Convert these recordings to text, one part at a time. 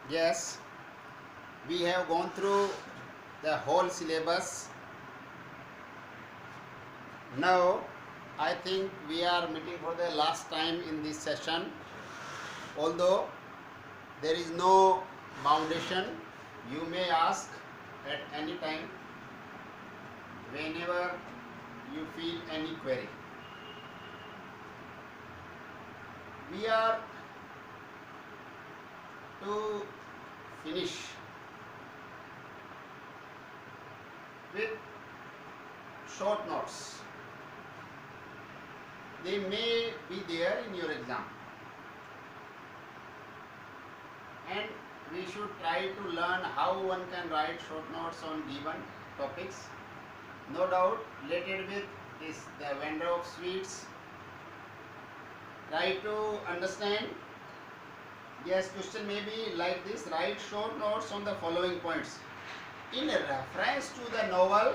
Yes, we have gone through the whole syllabus. Now, I think we are meeting for the last time in this session. Although there is no foundation, you may ask at any time whenever you feel any query. We are to finish with short notes. They may be there in your exam, and we should try to learn how one can write short notes on given topics. No doubt related with this the vendor of sweets. Try to understand. Yes, question may be like this: write short notes on the following points in reference to the novel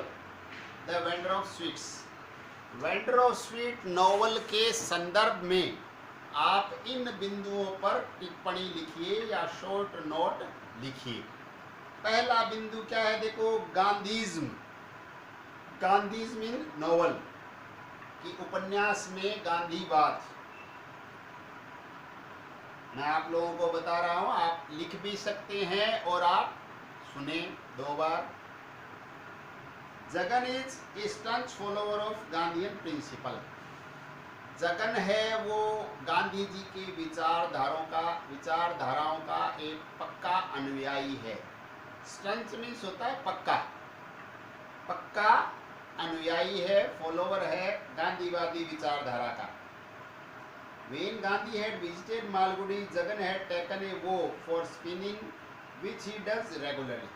The Vendor of Sweets. Vendor of sweet novel के संदर्भ में आप इन बिंदुओं पर टिप्पणी लिखिए या short note लिखिए। पहला बिंदु क्या है? देखो, गांधीज्म। गांधीज्म इन नॉवल कि उपन्यास में गांधीवाद। मैं आप लोगों को बता रहा हूं, आप लिख भी सकते हैं और आप सुने 2 बार। Jagan is a staunch follower of Gandhian principle. Jagan है वो गांधी जी की विचारधाराओं का एक पक्का अनुयायी है। स्टंच मीन्स होता है पक्का, पक्का अनुयायी है, फॉलोअर है गांधीवादी विचारधारा का। When Gandhi had visited Malgudi, Jagan had taken a vow for spinning, which he does regularly.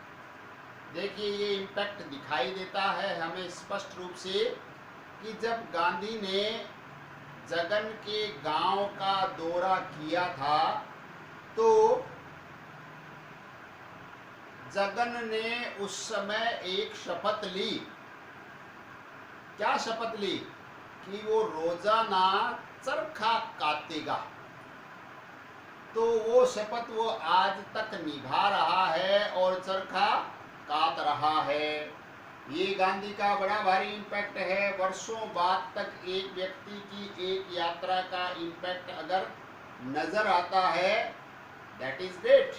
देखिए, ये इम्पैक्ट दिखाई देता है हमें स्पष्ट रूप से कि जब गांधी ने जगन के गांव का दौरा किया था तो जगन ने उस समय एक शपथ ली। क्या शपथ ली? कि वो रोजाना चरखा काटेगा। तो वो शपथ वो आज तक निभा रहा है और चरखा काट रहा है। ये गांधी का बड़ा भारी इम्पैक्ट है। वर्षों बाद तक एक व्यक्ति की एक यात्रा का इम्पैक्ट अगर नजर आता है, that is great.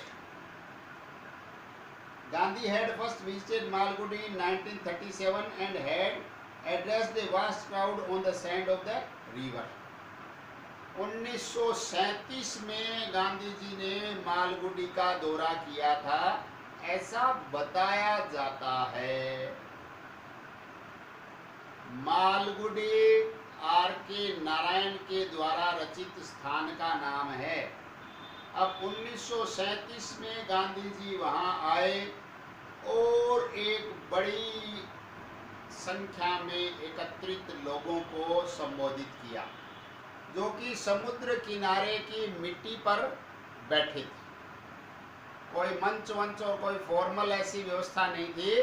Gandhi had first visited Malgudi in 1937 and had addressed the vast crowd on the sand of the river. 1937 में गांधी जी ने मालगुडी का दौरा किया था, ऐसा बताया जाता है। मालगुडी R.K. नारायण के द्वारा रचित स्थान का नाम है। अब 1937 में गांधी जी वहां आए और एक बड़ी संख्या में एकत्रित लोगों को संबोधित किया, जो कि समुद्र किनारे की मिट्टी पर बैठे थे। कोई मंच और कोई फॉर्मल ऐसी व्यवस्था नहीं थी।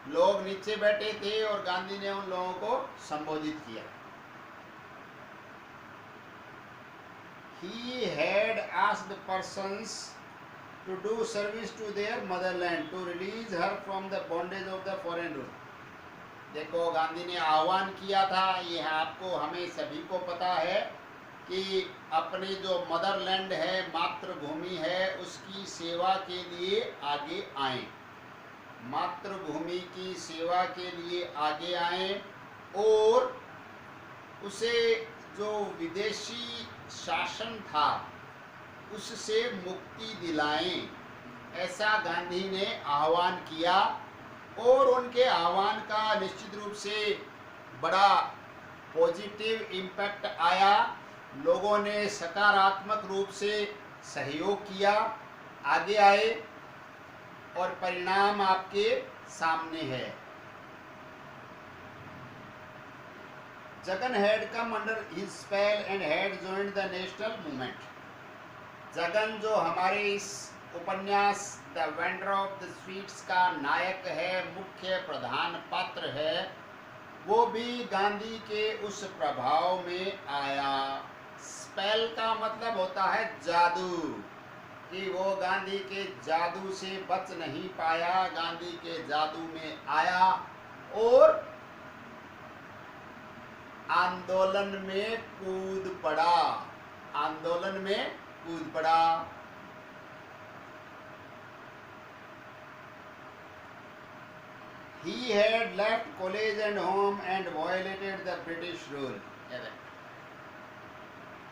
लोग नीचे बैठे थे और गांधी ने उन लोगों को संबोधित किया। He had asked persons to do service to their motherland, to release her from the bondage of the foreign rule. देखो, गांधी ने आह्वान किया था, ये आपको हमें सभी को पता है कि अपनी जो मदरलैंड है, मातृभूमि है, उसकी सेवा के लिए आगे आए। मातृभूमि की सेवा के लिए आगे आए और उसे जो विदेशी शासन था उससे मुक्ति दिलाएं, ऐसा गांधी ने आह्वान किया। और उनके आह्वान का निश्चित रूप से बड़ा पॉजिटिव इम्पैक्ट आया। लोगों ने सकारात्मक रूप से सहयोग किया, आगे आए और परिणाम आपके सामने है। Jagan had come under his spell and had joined the national movement. Jagan जो हमारे इस उपन्यास the vendor of the sweets का नायक है, मुख्य प्रधान पात्र है, वो भी गांधी के उस प्रभाव में आया। स्पेल का मतलब होता है जादू। कि वो गांधी के जादू से बच नहीं पाया, गांधी के जादू में आया और आंदोलन में कूद पड़ा, आंदोलन में कूद पड़ा। He had left college and home and violated the British rule.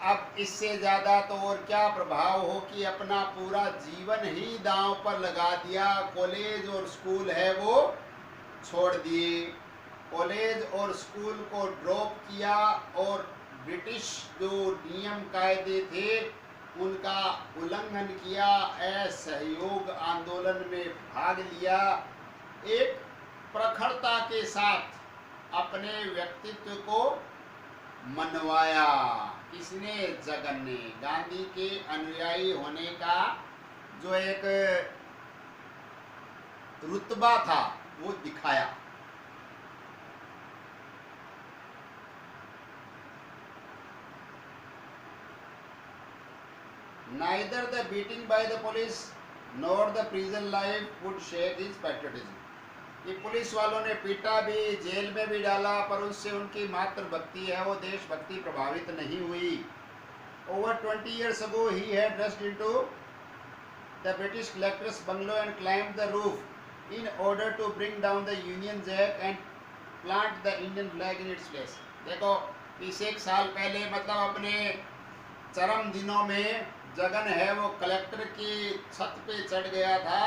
अब इससे ज्यादा तो और क्या प्रभाव हो कि अपना पूरा जीवन ही दांव पर लगा दिया, कॉलेज और स्कूल है वो छोड़ दिए, कॉलेज और स्कूल को ड्रॉप किया और ब्रिटिश जो नियम कायदे थे उनका उल्लंघन किया, असहयोग आंदोलन में भाग लिया, एक प्रखरता के साथ अपने व्यक्तित्व को मनवाया। किसने? जगन ने। गांधी के अनुयायी होने का जो एक रुतबा था वो दिखाया। Neither the beating by the police nor the prison life would shake his patriotism. कि पुलिस वालों ने पीटा भी, जेल में भी डाला, पर उससे उनकी मातृभक्ति है वो देशभक्ति प्रभावित नहीं हुई। Over 20 years ago, he had rushed into the British collector's bungalow and climbed the roof in order to bring down the Union Jack and plant the Indian flag in its place. देखो, 21 साल पहले मतलब अपने चरम दिनों में जगन है वो कलेक्टर की छत पे चढ़ गया था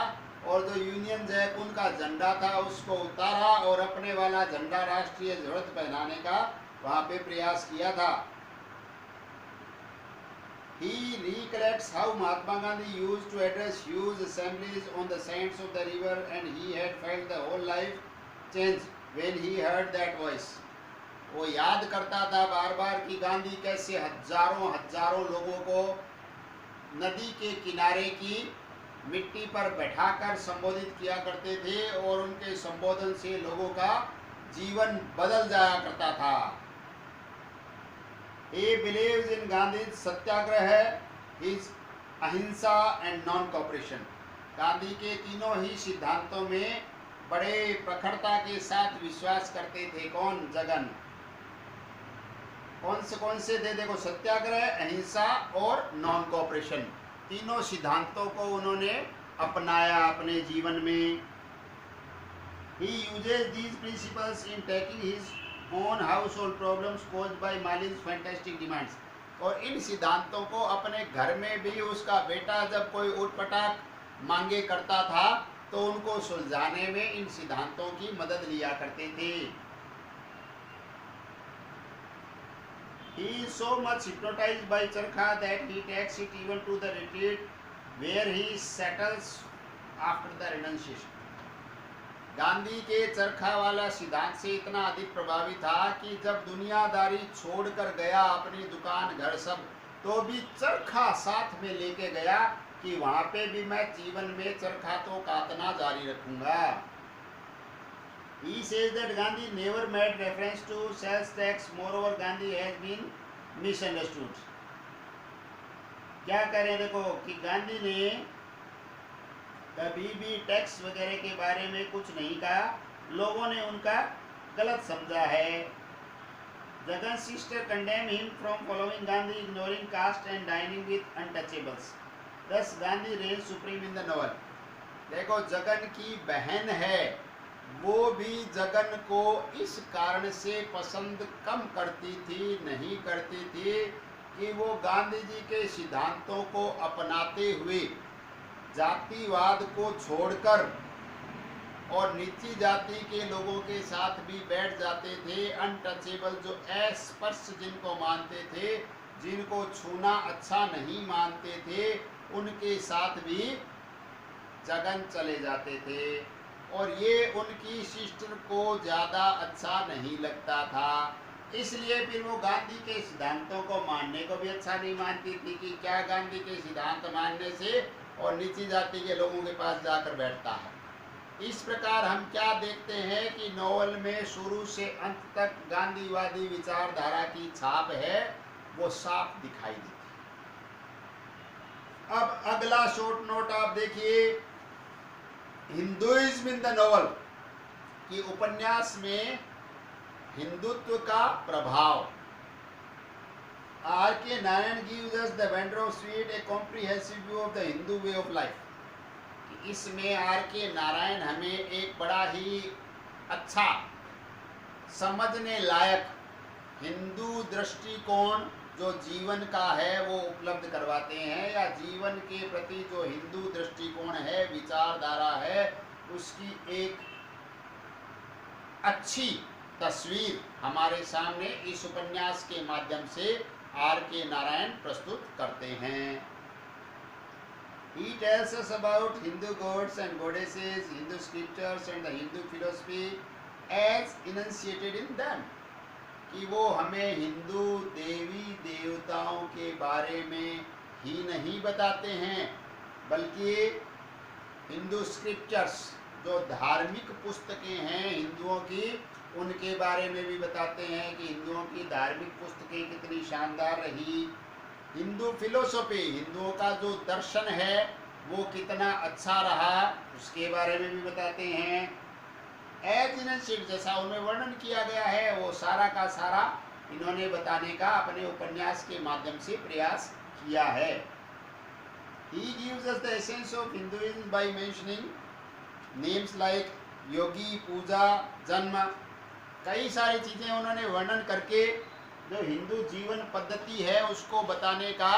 और जो यूनियन जैक उनका झंडा था उसको उतारा और अपने वाला झंडा राष्ट्रीय ध्वज पहनाने का वहां पे प्रयास किया था। He recollects how Mahatma Gandhi used to address huge assemblies on the sands of the river and he had felt the whole life change when he heard that voice. वो याद करता था बार बार कि गांधी कैसे हजारों हजारों लोगों को नदी के किनारे की मिट्टी पर बैठाकर संबोधित किया करते थे और उनके संबोधन से लोगों का जीवन बदल जाया करता था। He believes in Gandhi's Satyagraha, his अहिंसा and non-cooperation. गांधी के तीनों ही सिद्धांतों में बड़े प्रखरता के साथ विश्वास करते थे। कौन? जगन। कौन से थे? देखो, सत्याग्रह, अहिंसा और नॉन कोऑपरेशन, तीनों सिद्धांतों को उन्होंने अपनाया अपने जीवन में। He uses these principles in tackling his own household problems caused by Malin's fantastic demands. और इन सिद्धांतों को अपने घर में भी उसका बेटा जब कोई उटपटांग मांगे करता था तो उनको सुलझाने में इन सिद्धांतों की मदद लिया करते थे। He is so much hypnotized by Charkha that he takes it even to the retreat where he settles after the renunciation. Gandhi के चरखा वाला सिद्धांत से इतना अधिक प्रभावी था कि जब दुनियादारी छोड़कर गया अपनी दुकान घर सब, तो भी चरखा साथ में लेके गया कि वहां पे भी मैं जीवन में चरखा तो काटना जारी रखूंगा। He says that Gandhi never made reference to sales tax. Moreover, Gandhi has been misunderstood. क्या करें? देखो कि गांधी ने कभी भी टैक्स वगैरह के बारे में कुछ नहीं कहा, लोगों ने उनका गलत समझा है। Jagan's sister condemned him from following Gandhi, ignoring caste and dining with untouchables. Thus, Gandhi reigns supreme in the novel. देखो, जगन की बहन है, वो भी जगन को इस कारण से पसंद कम करती थी, नहीं करती थी कि वो गांधी जी के सिद्धांतों को अपनाते हुए जातिवाद को छोड़कर और नीची जाति के लोगों के साथ भी बैठ जाते थे। अनटचेबल, जो अस्पर्श जिनको मानते थे, जिनको छूना अच्छा नहीं मानते थे, उनके साथ भी जगन चले जाते थे और ये उनकी सिस्टर को ज़्यादा अच्छा नहीं लगता था। इसलिए फिर वो गांधी के सिद्धांतों को मानने को भी अच्छा नहीं मानती थी कि क्या गांधी के सिद्धांत मानने से और नीची जाति के लोगों के पास जाकर बैठता है। इस प्रकार हम क्या देखते हैं कि नॉवल में शुरू से अंत तक गांधीवादी विचारधारा की छाप है, वो साफ दिखाई देती है। अब अगला शॉर्ट नोट आप देखिए, हिंदुइज्म इन द नॉवल, कि उपन्यास में हिंदुत्व का प्रभाव। R.K. Narayan gives us the vendor of sweet a comprehensive view of the Hindu way of life। इसमें R.K. नारायण हमें एक बड़ा ही अच्छा, समझने लायक हिंदू दृष्टिकोण जो जीवन का है वो उपलब्ध करवाते हैं, या जीवन के प्रति जो हिंदू दृष्टिकोण है, विचारधारा है, उसकी एक अच्छी तस्वीर हमारे सामने इस उपन्यास के माध्यम से R.K. नारायण प्रस्तुत करते हैं। He tells us about Hindu gods and goddesses, Hindu scriptures and the Hindu philosophy as enunciated in them। कि वो हमें हिंदू देवी देवताओं के बारे में ही नहीं बताते हैं, बल्कि हिंदू स्क्रिप्चर्स जो धार्मिक पुस्तकें हैं हिंदुओं की, उनके बारे में भी बताते हैं कि हिंदुओं की धार्मिक पुस्तकें कितनी शानदार रही। हिंदू फिलोसॉफी, हिंदुओं का जो दर्शन है वो कितना अच्छा रहा, उसके बारे में भी बताते हैं। एज इनशिट, जैसा उनमें वर्णन किया गया है वो सारा का सारा इन्होंने बताने का अपने उपन्यास के माध्यम से प्रयास किया है। He gives us the essence of Hinduism by mentioning names like योगी, पूजा, जन्म, कई सारी चीजें उन्होंने वर्णन करके जो हिंदू जीवन पद्धति है उसको बताने का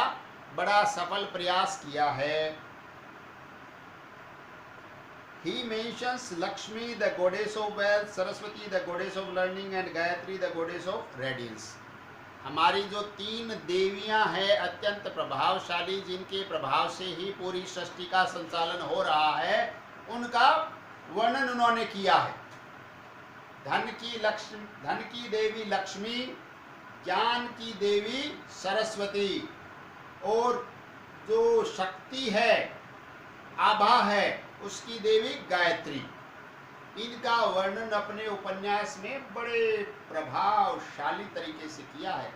बड़ा सफल प्रयास किया है। He mentions Lakshmi, the goddess of wealth, Saraswati, the goddess of learning, and Gayatri, the goddess of radiance। हमारी जो तीन देवियां हैं अत्यंत प्रभावशाली, जिनके प्रभाव से ही पूरी सृष्टि का संचालन हो रहा है, उनका वर्णन उन्होंने किया है। धन की देवी लक्ष्मी, ज्ञान की देवी सरस्वती, और जो शक्ति है, आभा है, उसकी देवी गायत्री। इनका वर्णन अपने उपन्यास में बड़े प्रभावशाली तरीके से किया है।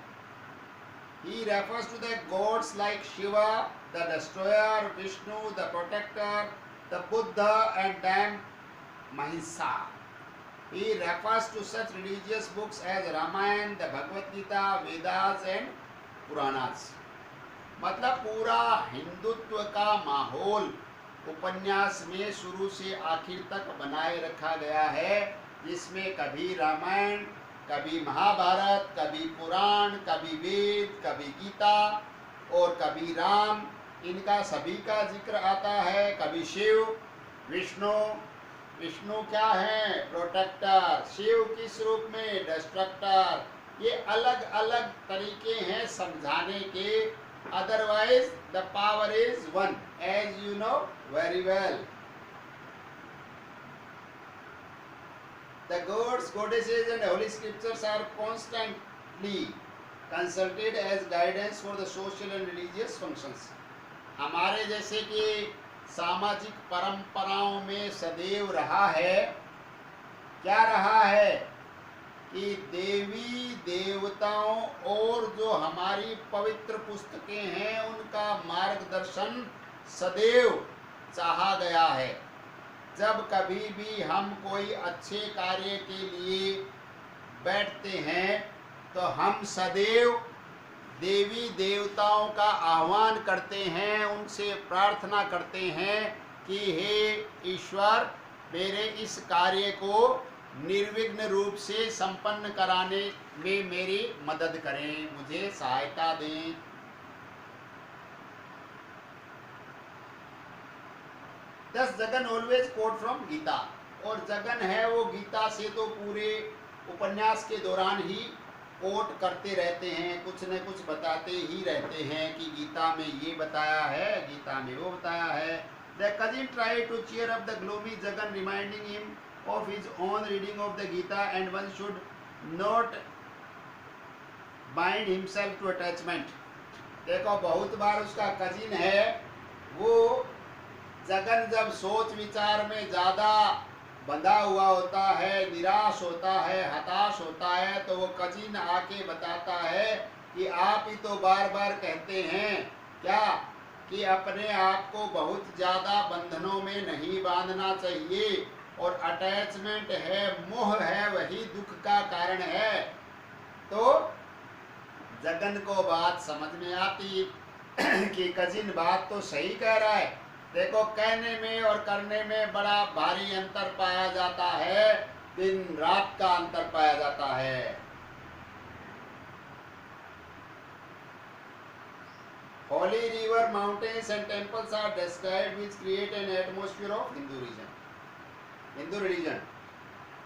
He refers to the gods like Shiva, the destroyer, Vishnu, the protector, the Buddha, and then Mahisa। He refers to such religious books as Ramayana, the Bhagavad Gita, Vedas and Puranas। मतलब पूरा हिंदुत्व का माहौल उपन्यास में शुरू से आखिर तक बनाए रखा गया है, जिसमें कभी रामायण, कभी महाभारत, कभी पुराण, कभी वेद, कभी गीता और कभी राम, इनका सभी का जिक्र आता है। कभी शिव, विष्णु, विष्णु क्या है? प्रोटेक्टर। शिव किस रूप में? डिस्ट्रक्टर। ये अलग अलग तरीके हैं समझाने के। Otherwise, the power is one, as you know very well। The gods, goddesses, and holy scriptures are constantly consulted as guidance for the social and religious functions। हमारे जैसे कि सामाजिक परंपराओं में सदैव रहा है, क्या रहा है कि देवी देवताओं और जो हमारी पवित्र पुस्तकें हैं उनका मार्गदर्शन सदैव चाहा गया है। जब कभी भी हम कोई अच्छे कार्य के लिए बैठते हैं तो हम सदैव देवी देवताओं का आह्वान करते हैं, उनसे प्रार्थना करते हैं कि हे ईश्वर, मेरे इस कार्य को निर्विघ्न रूप से संपन्न कराने में मेरी मदद करें, मुझे सहायता दें। Thus Jagan always quote from Gita, और जगन है वो गीता से तो पूरे उपन्यास के दौरान ही कोट करते रहते हैं, कुछ न कुछ बताते ही रहते हैं कि गीता में ये बताया है, गीता में वो बताया है। The cousin try to cheer up the gloomy Jagan, reminding him of his own reading of the Gita, and one should not bind himself to attachment। देखो बहुत बार उसका कजिन है वो जगन जब सोच विचार में ज़्यादा बंधा हुआ होता है, निराश होता है, हताश होता है, तो वो कजिन आके बताता है कि आप ही तो बार बार कहते हैं क्या कि अपने आप को बहुत ज़्यादा बंधनों में नहीं बांधना चाहिए, और अटैचमेंट है, मोह है, वही दुख का कारण है। तो जगन को बात समझ में आती कि कजिन बात तो सही कह रहा है। देखो, कहने में और करने में बड़ा भारी अंतर पाया जाता है, दिन रात का अंतर पाया जाता है। Holy river, mountains and temples are described which create an atmosphere of Hindu religion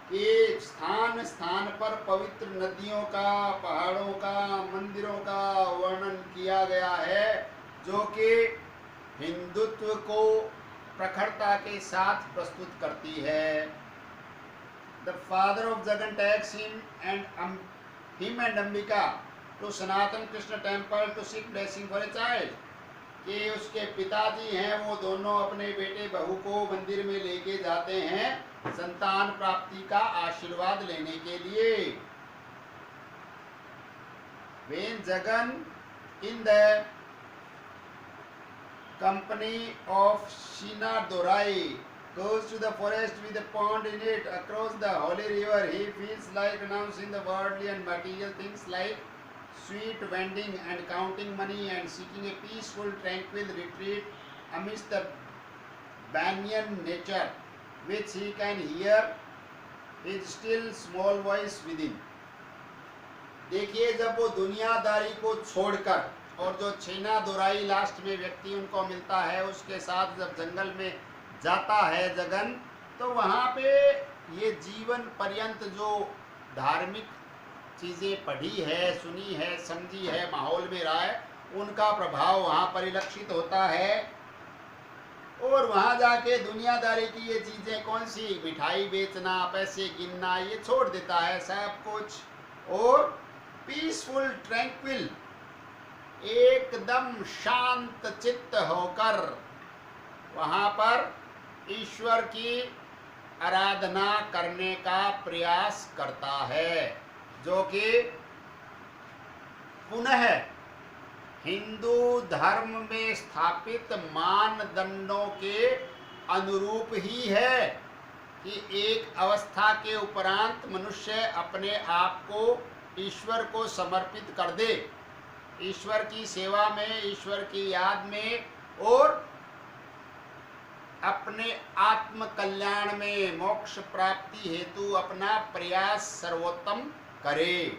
कि स्थान स्थान पर पवित्र नदियों का, पहाड़ों का, मंदिरों का वर्णन किया गया है, जो कि हिंदुत्व को प्रखरता के साथ प्रस्तुत करती है। The father of Jagan takes him and Ambika to Sanatan Krishna temple to seek blessing for a child। कि उसके पिताजी हैं, वो दोनों अपने बेटे बहू को मंदिर में लेके जाते हैं संतान प्राप्ति का आशीर्वाद लेने के लिए। When Jagan in the company of Shinadorai goes to the forest with a pond in it across the holy river, he feels like renouncing the worldly and material things like sweet vending and counting money and seeking a peaceful, tranquil retreat amidst the banyan nature, which he can hear his still small voice within। देखिए, जब वो दुनियादारी को छोड़कर और जो छीना दुराई last में व्यक्ति उनको मिलता है, उसके साथ जब जंगल में जाता है जगन, तो वहाँ पे ये जीवन पर्यंत जो धार्मिक चीज़ें पढ़ी है, सुनी है, समझी है, माहौल में रहा है, उनका प्रभाव वहाँ परिलक्षित होता है। और वहाँ जाके दुनियादारी की ये चीज़ें कौन सी, मिठाई बेचना, पैसे गिनना, ये छोड़ देता है सब कुछ, और पीसफुल, ट्रैंक्विल, एकदम शांत चित्त होकर वहाँ पर ईश्वर की आराधना करने का प्रयास करता है, जो कि पुनः हिंदू धर्म में स्थापित मानदंडों के अनुरूप ही है कि एक अवस्था के उपरांत मनुष्य अपने आप को ईश्वर को समर्पित कर दे, ईश्वर की सेवा में, ईश्वर की याद में, और अपने आत्म कल्याण में, मोक्ष प्राप्ति हेतु अपना प्रयास सर्वोत्तम करे।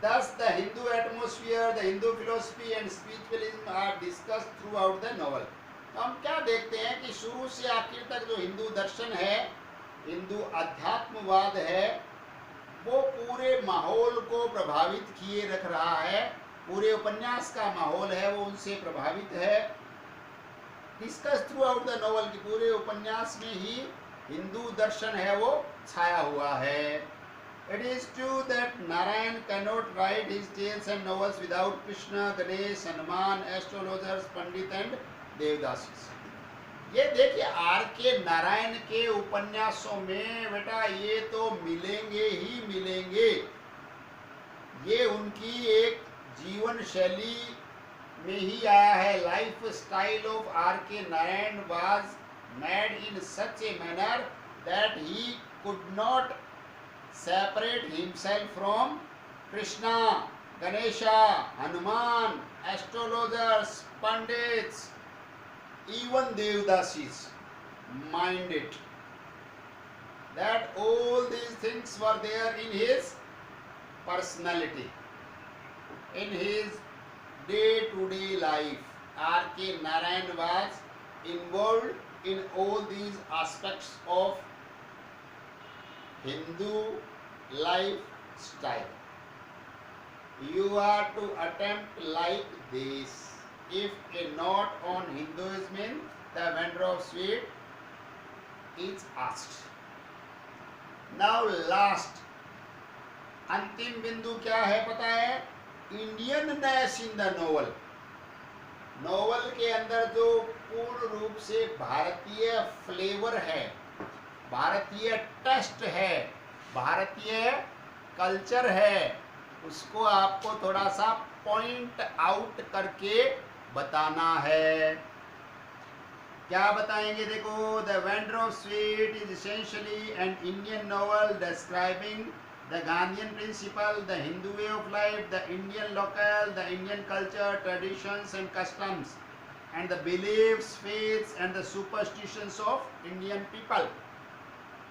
Thus, the Hindu atmosphere, the Hindu philosophy and spiritualism are discussed throughout the novel। तो हम क्या देखते हैं कि शुरू से आखिर तक जो हिंदू दर्शन है, हिंदू अध्यात्मवाद है, वो पूरे माहौल को प्रभावित किए रख रहा है। पूरे उपन्यास का माहौल है वो उनसे प्रभावित है। Discuss through out the novel की पूरे उपन्यास में ही हिंदू दर्शन है वो छाया हुआ है। It is true that Narayan cannot write his tales and novels without Krishna, Ganesh, Hanuman, astrologers, pandit and Devdas. ये देखिए, आर के नारायण के उपन्यासों में बेटा ये तो मिलेंगे ही मिलेंगे। ये उनकी एक जीवन शैली में ही आया है। लाइफ स्टाइल ऑफ आर के Narayan was made in such a manner that he could not separate himself from Krishna, Ganesha, Hanuman, astrologers, pandits, even Devdasis minded that all these things were there in his personality, in his day-to-day life. R.K. Narayan was involved in all these aspects of Hindu lifestyle. You are to attempt like this. If a note on Hinduism in the vendor of sweet is asked. Now last, अंतिम बिंदु क्या है पता है? Indianness in the novel. Novel के अंदर जो पूर्ण रूप से भारतीय फ्लेवर है, भारतीय टेस्ट है, भारतीय कल्चर है, उसको आपको थोड़ा सा पॉइंट आउट करके बताना है। क्या बताएंगे? देखो, the vendor of sweet is essentially an Indian novel describing the Gandhian principle, the Hindu way of life, the Indian local, the Indian culture, traditions and customs and the beliefs, faiths and the superstitions of Indian people।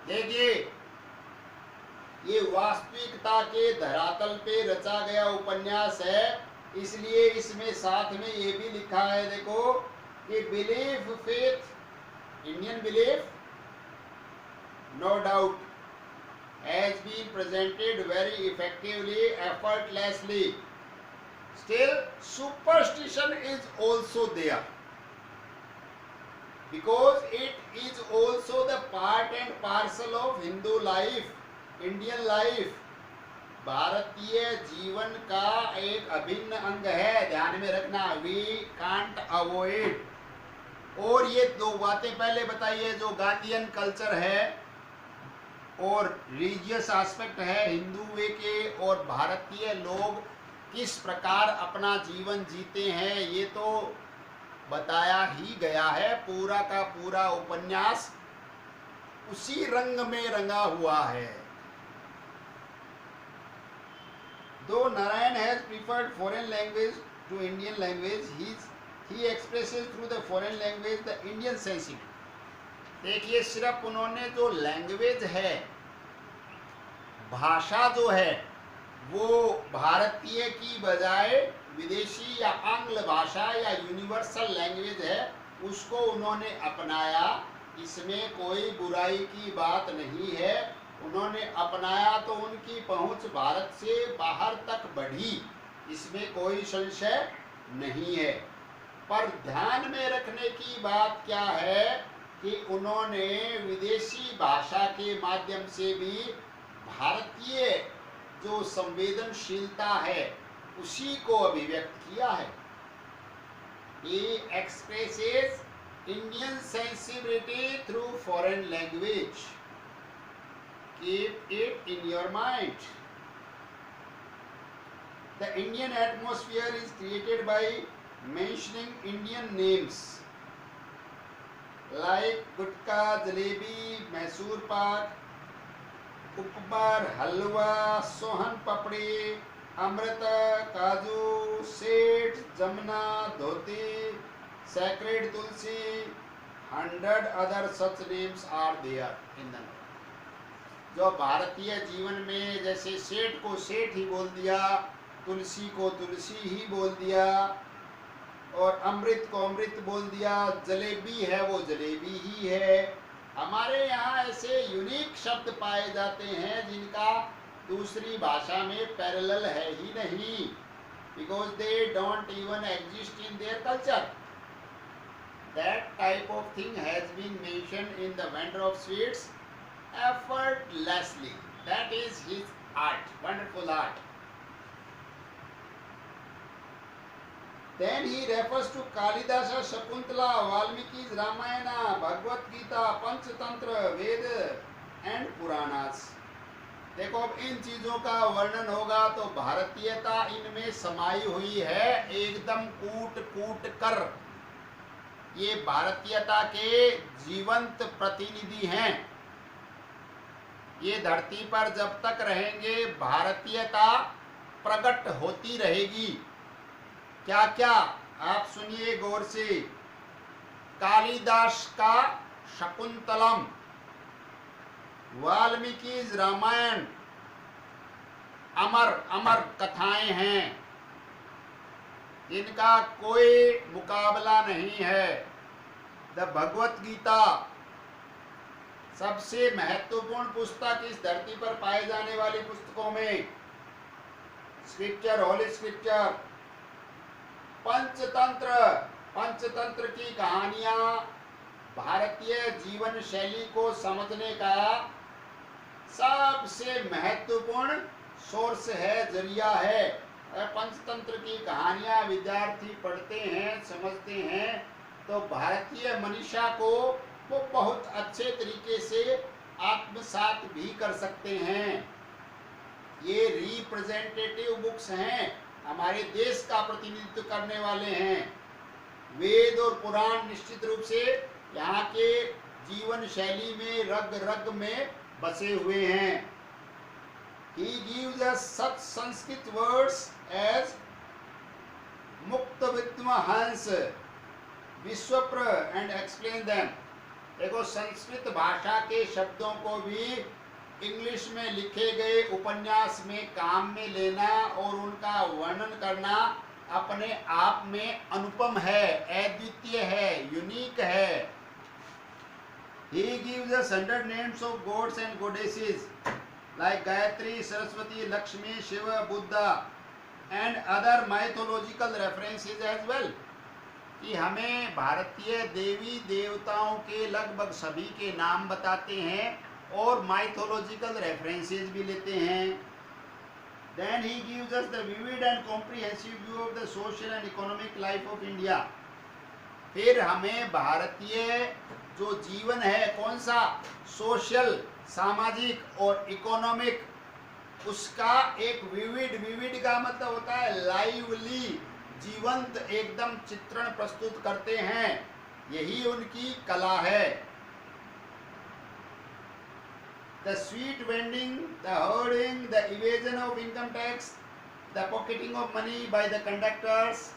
देखिए, ये वास्तविकता के धरातल पे रचा गया उपन्यास है, इसलिए इसमें साथ में ये भी लिखा है, देखो, कि belief, faith, Indian belief, no doubt, has been presented very effectively, effortlessly। Still, superstition is also there, because it is also the part and parcel of Hindu life, Indian life। Bharatiya Jeevan का एक अभिन्न अंग है, ध्यान में रखना, we can't avoid। और ये दो बातें पहले बताइए, जो गांधीयन कल्चर है और रिलीजियस एस्पेक्ट है हिंदू वे के, और भारतीय लोग किस प्रकार अपना जीवन जीते हैं, ये तो बताया ही गया है। पूरा का पूरा उपन्यास उसी रंग में रंगा हुआ है। Though Narayan has preferred foreign language to Indian language, he expresses through the foreign language the Indian sensitive. देखिए, सिर्फ उन्होंने जो लैंग्वेज है, भाषा जो है, वो भारतीय की बजाय विदेशी या आंग्ल भाषा या यूनिवर्सल लैंग्वेज है, उसको उन्होंने अपनाया। इसमें कोई बुराई की बात नहीं है, उन्होंने अपनाया तो उनकी पहुंच भारत से बाहर तक बढ़ी, इसमें कोई संशय नहीं है। पर ध्यान में रखने की बात क्या है कि उन्होंने विदेशी भाषा के माध्यम से भी भारतीय जो संवेदनशीलता है उसी को अभिव्यक्त किया है। He expresses Indian sensibility through foreign language. Keep it in your mind. The Indian atmosphere is created by mentioning Indian names like गुटका, जलेबी, मैसूर पाक, उपमर, हलवा, सोहन पपड़ी, अमृत, काजू, सेठ, जमुना, धोती, sacred Tulsi, 100 other such names are there in the Navaratri। जो भारतीय जीवन में जैसे सेठ को सेठ ही बोल दिया, तुलसी को तुलसी ही बोल दिया, और अमृत को अमृत बोल दिया, जलेबी है वो जलेबी ही है। हमारे यहाँ ऐसे यूनिक शब्द पाए जाते हैं जिनका दूसरी भाषा में पैरेलल है ही नहीं, because they don't even exist in their culture. That type of thing has been mentioned in the vendor of sweets effortlessly। That is his art, wonderful art। Then he refers to Kalidasa, Shakuntala, Valmiki's Ramayana, Bhagavad Gita, Panchatantra, Ved and Puranas। देखो, अब इन चीजों का वर्णन होगा तो भारतीयता इनमें समाई हुई है, एकदम कूट कूट कर। ये भारतीयता के जीवंत प्रतिनिधि हैं। ये धरती पर जब तक रहेंगे भारतीयता प्रकट होती रहेगी। क्या क्या, आप सुनिए गौर से। कालिदास का शकुंतलम, वाल्मीकि रामायण, अमर अमर कथाएं हैं, इनका कोई मुकाबला नहीं है। द भगवत गीता सबसे महत्वपूर्ण पुस्तक इस धरती पर पाए जाने वाली पुस्तकों में, स्क्रिप्चर, होली स्क्रिप्चर। पंचतंत्र, पंचतंत्र की कहानियां भारतीय जीवन शैली को समझने का सबसे महत्वपूर्ण सोर्स है, जरिया है। पंचतंत्र की कहानियां विद्यार्थी पढ़ते हैं, समझते हैं, तो भारतीय मनीषा को वो बहुत अच्छे तरीके से आत्मसात भी कर सकते हैं। ये रिप्रेजेंटेटिव बुक्स हैं, हमारे देश का प्रतिनिधित्व करने वाले हैं। वेद और पुराण निश्चित रूप से यहाँ के जीवन शैली में रग रग में बसे हुए हैं। He gives us such Sanskrit words as मुक्तविद्महंस, विश्वप्र and explain them। देखो संस्कृत भाषा के शब्दों को भी इंग्लिश में लिखे गए उपन्यास में काम में लेना और उनका वर्णन करना अपने आप में अनुपम है, अद्वितीय है, यूनिक है। He gives us 100 names of gods and goddesses like Gayatri, Saraswati, Lakshmi, Shiva, Buddha and other mythological references as well। कि हमें भारतीय देवी देवताओं के लगभग सभी के नाम बताते हैं और माइथोलॉजिकल रेफरेंसेस भी लेते हैं। Then he gives us the vivid and comprehensive view of the social and economic life of India। फिर हमें भारतीय जो जीवन है कौन सा, सोशल, सामाजिक और इकोनॉमिक, उसका एक विविड का मतलब होता है लाइवली, जीवंत एकदम चित्रण प्रस्तुत करते हैं। यही उनकी कला है। The street vending, the hoarding, the evasion of income tax, the pocketing of money by the conductors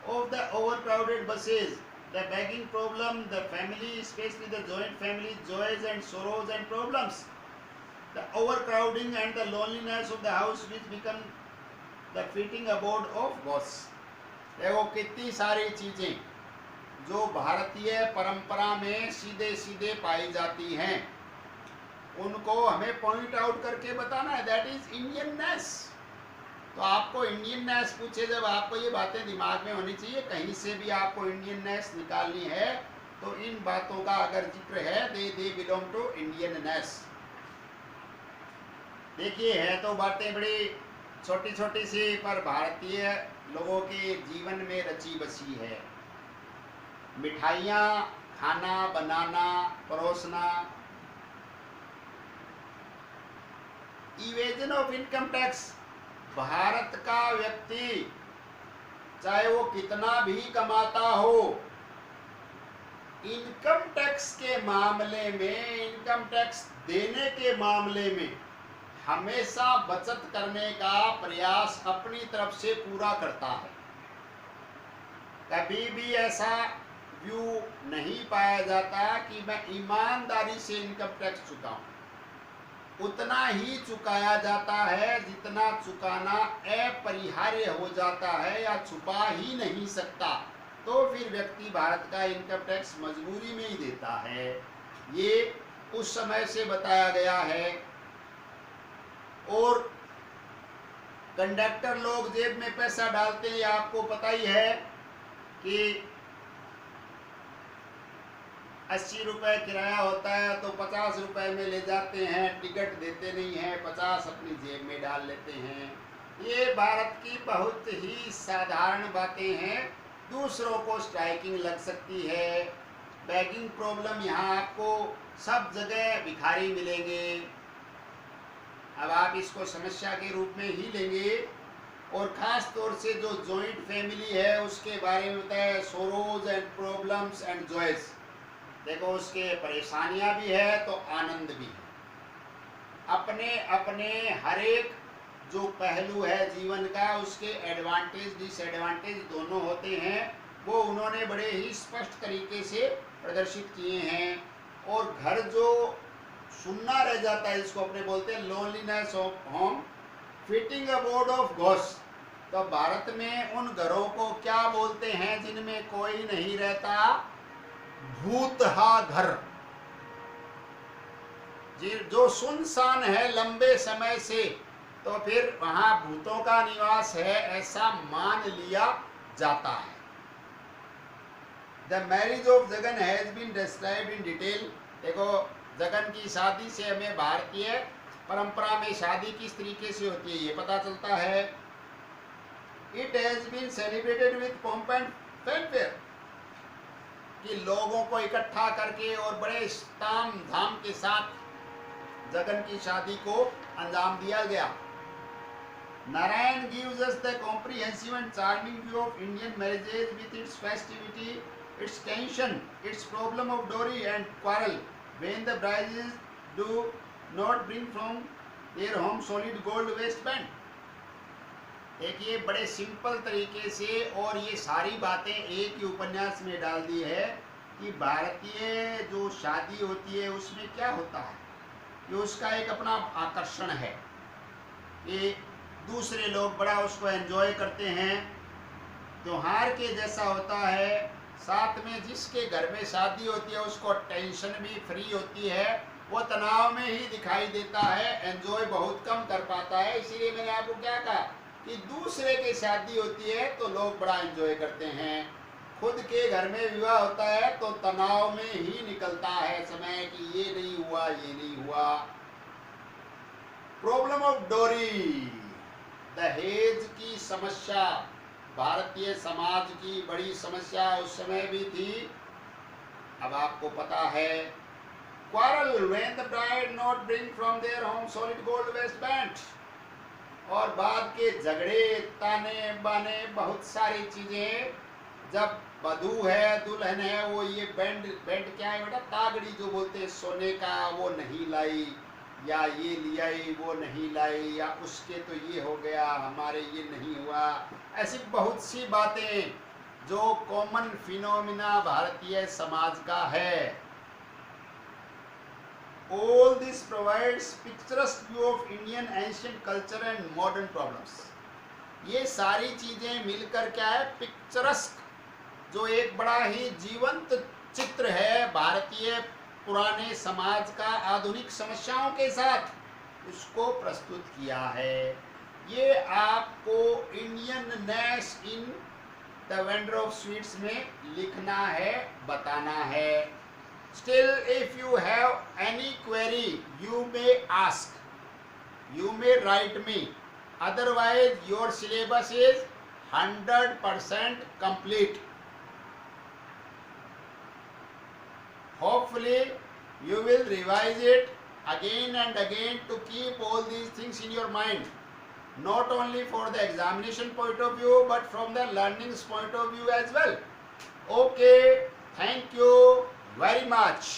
of the overcrowded buses, the begging problem, the family, especially the joint family, joys and sorrows and problems, the overcrowding and the loneliness of the house which become the fitting abode of ghosts। देखो कितनी सारी चीजें जो भारतीय परंपरा में सीधे सीधे पाई जाती हैं, उनको हमें पॉइंट आउट करके बताना है। That is Indianness. तो आपको इंडियननेस पूछे जब, आपको ये बातें दिमाग में होनी चाहिए। कहीं से भी आपको इंडियननेस निकालनी है तो इन बातों का अगर जिक्र है, दे बिलोंग टू इंडियननेस। देखिए है तो बातें बड़ी छोटी छोटी सी, पर भारतीय लोगों के जीवन में रची बसी है। मिठाइयाँ खाना, बनाना, परोसना, evasion of income tax. Bharat का व्यक्ति चाहे वो कितना भी कमाता हो, इनकम टैक्स के मामले में, इनकम टैक्स देने के मामले में हमेशा बचत करने का प्रयास अपनी तरफ से पूरा करता है। कभी भी ऐसा व्यू नहीं पाया जाता कि मैं ईमानदारी से इनकम टैक्स चुकाऊं। उतना ही चुकाया जाता है जितना चुकाना अपरिहार्य हो जाता है या छुपा ही नहीं सकता, तो फिर व्यक्ति भारत का इनकम टैक्स मजबूरी में ही देता है। ये उस समय से बताया गया है। और कंडक्टर लोग जेब में पैसा डालते हैं, आपको पता ही है कि 80 रुपए किराया होता है तो 50 रुपए में ले जाते हैं, टिकट देते नहीं हैं, 50 अपनी जेब में डाल लेते हैं। ये भारत की बहुत ही साधारण बातें हैं, दूसरों को स्ट्राइकिंग लग सकती है। बैगिंग प्रॉब्लम यहाँ आपको सब जगह भिखारी मिलेंगे। अब आप इसको समस्या के रूप में ही लेंगे। और ख़ास तौर से जो जॉइंट फैमिली है उसके बारे में बताया है, sorrows and problems and joys. देखो उसके परेशानियां भी है तो आनंद भी है। अपने अपने हर एक जो पहलू है जीवन का, उसके एडवांटेज डिसएडवांटेज दोनों होते हैं। वो उन्होंने बड़े ही स्पष्ट तरीके से प्रदर्शित किए हैं। और घर जो सुनना रह जाता है, इसको अपने बोलते हैं loneliness of home, fitting aboard of ghost. तो भारत में उन घरों को क्या बोलते हैं जिनमें कोई नहीं रहता? भूतहा घर। जो सुनसान है लंबे समय से, तो फिर वहां भूतों का निवास है ऐसा मान लिया जाता है। The marriage of Jagan has been described in detail. देखो जगन की शादी से हमें भारतीय परंपरा में शादी किस तरीके से होती है ये पता चलता है। It has been celebrated with pomp and fanfare, कि लोगों को इकट्ठा करके और बड़े ताम धाम के साथ जगन की शादी को अंजाम दिया गया। Narayan gives us the comprehensive and charming view of Indian marriages with its festivity, its tension, its problem of dowry and quarrel, when the brides do not bring from their home solid gold waistband. देखिए बड़े simple तरीके से और ये सारी बातें एक ही उपन्यास में डाल दी है कि भारतीय जो शादी होती है उसमें क्या होता है कि उसका एक अपना आकर्षण है, ये दूसरे लोग बड़ा उसको एंजॉय करते हैं, त्योहार के जैसा होता है, साथ में जिसके घर में शादी होती है उसको टेंशन भी फ्री होती है, वो तनाव में ही दिखाई देता है, एंजॉय बहुत कम कर पाता है। इसीलिए मैंने आपको क्या कहा कि दूसरे के शादी होती है तो लोग बड़ा एंजॉय करते हैं, खुद के घर में विवाह होता है तो तनाव में ही निकलता है समय कि ये नहीं हुआ ये नहीं हुआ। प्रॉब्लम ऑफ डोरी, दहेज की समस्या भारतीय समाज की बड़ी समस्या उस समय भी थी, अब आपको पता है। quarrel when the bride not bring from their home solid gold waistband, और बाद के झगड़े ताने बाने बहुत सारी चीजें, जब वधू है दुल्हन है वो ये बैंड क्या है बेटा, तागड़ी जो बोलते हैं सोने का, वो नहीं लाई, या ये लियाई वो नहीं लाई, या उसके तो ये हो गया हमारे ये नहीं हुआ, ऐसी बहुत सी बातें जो कॉमन फिनोमिना भारतीय समाज का है। All this provides picturesque view of Indian ancient culture and modern problems. ये सारी चीजें मिलकर क्या है, पिक्चरस्क, जो एक बड़ा ही जीवंत चित्र है भारतीय पुराने समाज का आधुनिक समस्याओं के साथ, उसको प्रस्तुत किया है। ये आपको Indianness in the vendor of sweets में लिखना है, बताना है। Still, if you have any query, you may ask, you may write me. Otherwise, your syllabus is 100% complete. Hopefully, you will revise it again and again to keep all these things in your mind. Not only for the examination point of view, but from the learning's point of view as well. Okay, thank you very much.